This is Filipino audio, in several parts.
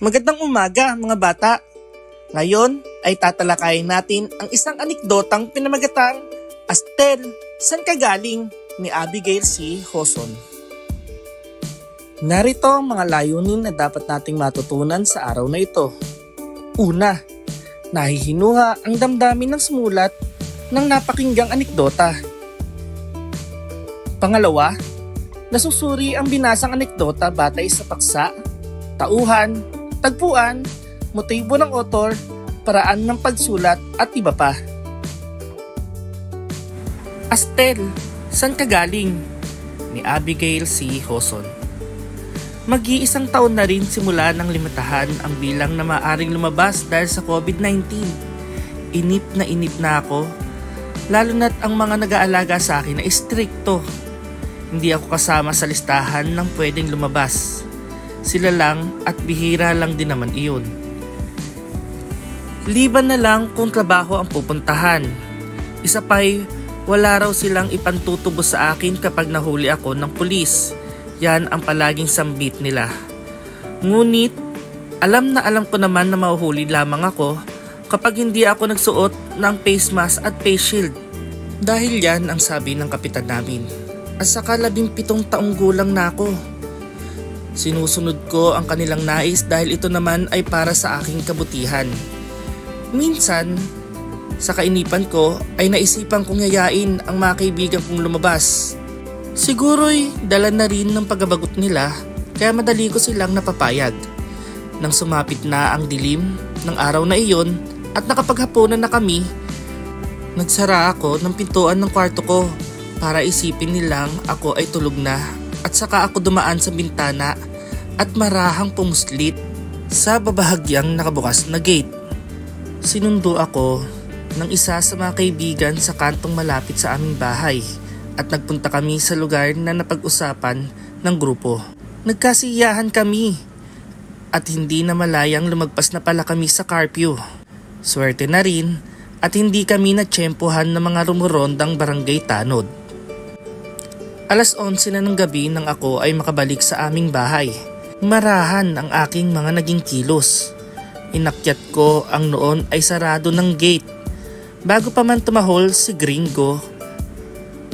Magandang umaga mga bata. Ngayon ay tatalakayin natin ang isang anikdotang pinamagatang Astel, San Ka Galing ni Abigail C. Hoson. Narito ang mga layunin na dapat nating matutunan sa araw na ito. Una, nahihinuha ang damdamin ng sumulat ng napakinggang anikdota. Pangalawa, nasusuri ang binasang anekdota batay sa paksa, tauhan, tagpuan, motibo ng author, paraan ng pagsulat at iba pa. Astel, San Ka Galing ni Abigail C. Hoson. Mag-iisang taon na rin simula ng limitahan ang bilang na maaaring lumabas dahil sa COVID-19. Inip na ako, lalo na't ang mga nag-aalaga sa akin ay strikto. Hindi ako kasama sa listahan ng pwedeng lumabas. Sila lang at bihira lang din naman iyon. Liban na lang kung trabaho ang pupuntahan. Isa pa'y wala raw silang ipantutubo sa akin kapag nahuli ako ng pulis. Yan ang palaging sambit nila. Ngunit alam ko naman na mahuhuli lamang ako kapag hindi ako nagsuot ng face mask at face shield. Dahil yan ang sabi ng kapitan namin. At saka 17 taong gulang na ako. Sinusunod ko ang kanilang nais dahil ito naman ay para sa aking kabutihan. Minsan, sa kainipan ko ay naisipan kong yayain ang mga kaibigan kong lumabas. Siguro'y dala na rin ng pagabagot nila kaya madali ko silang napapayag. Nang sumapit na ang dilim ng araw na iyon at nakapaghapunan na kami, nagsara ako ng pintuan ng kwarto ko para isipin nilang ako ay tulog na. At saka ako dumaan sa bintana at marahang pumuslit sa babahagyang nakabukas na gate. Sinundo ako ng isa sa mga kaibigan sa kantong malapit sa aming bahay at nagpunta kami sa lugar na napag-usapan ng grupo. Nagkasiyahan kami at hindi na malayang lumagpas na pala kami sa curfew. Swerte na rin at hindi kami natsyempohan ng mga rumurondang barangay tanod. Alas 11 na ng gabi nang ako ay makabalik sa aming bahay. Marahan ang aking mga naging kilos. Inakyat ko ang noon ay sarado ng gate. Bago pa man tumahol si Gringo,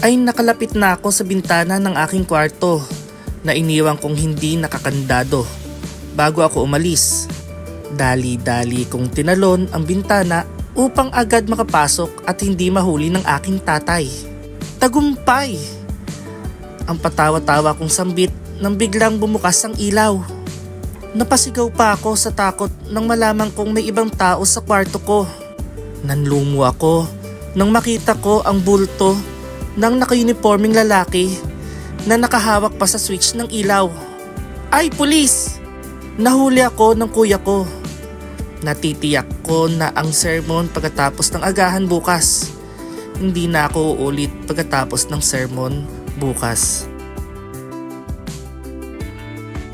ay nakalapit na ako sa bintana ng aking kwarto na iniwang kong hindi nakakandado. Bago ako umalis, dali-dali kong tinalon ang bintana upang agad makapasok at hindi mahuli ng aking tatay. Tagumpay! Ang patawa-tawa kong sambit nang biglang bumukas ang ilaw. Napasigaw pa ako sa takot nang malaman kong may ibang tao sa kwarto ko. Nanlumo ako nang makita ko ang bulto ng naka-uniforming lalaki na nakahawak pa sa switch ng ilaw. Ay, pulis! Nahuli ako ng kuya ko. Natitiyak ko na ang sermon pagkatapos ng agahan bukas. Hindi na ako uulit pagkatapos ng sermon bukas.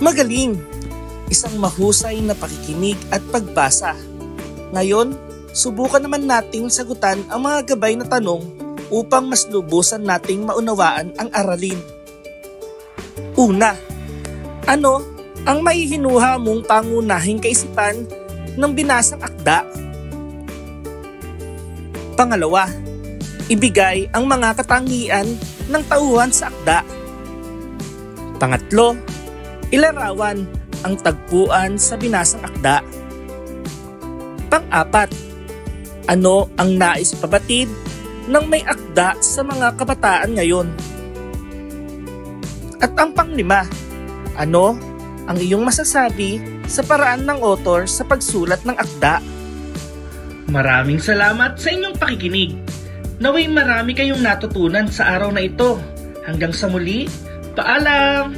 Magaling! Isang mahusay na pakikinig at pagbasa. Ngayon, subukan naman nating sagutan ang mga gabay na tanong upang mas lubusan nating maunawaan ang aralin. Una, ano ang maihinuha mong pangunahing kaisipan ng binasang akda? Pangalawa, ibigay ang mga katangian ng tauhan sa akda. Pangatlo, ilarawan ang tagpuan sa binasang akda. Pang-apat, ano ang nais pabatid ng may akda sa mga kabataan ngayon? At ang pang-lima, ano ang iyong masasabi sa paraan ng author sa pagsulat ng akda? Maraming salamat sa inyong pakikinig. Naway marami kayong natutunan sa araw na ito. Hanggang sa muli, paalam!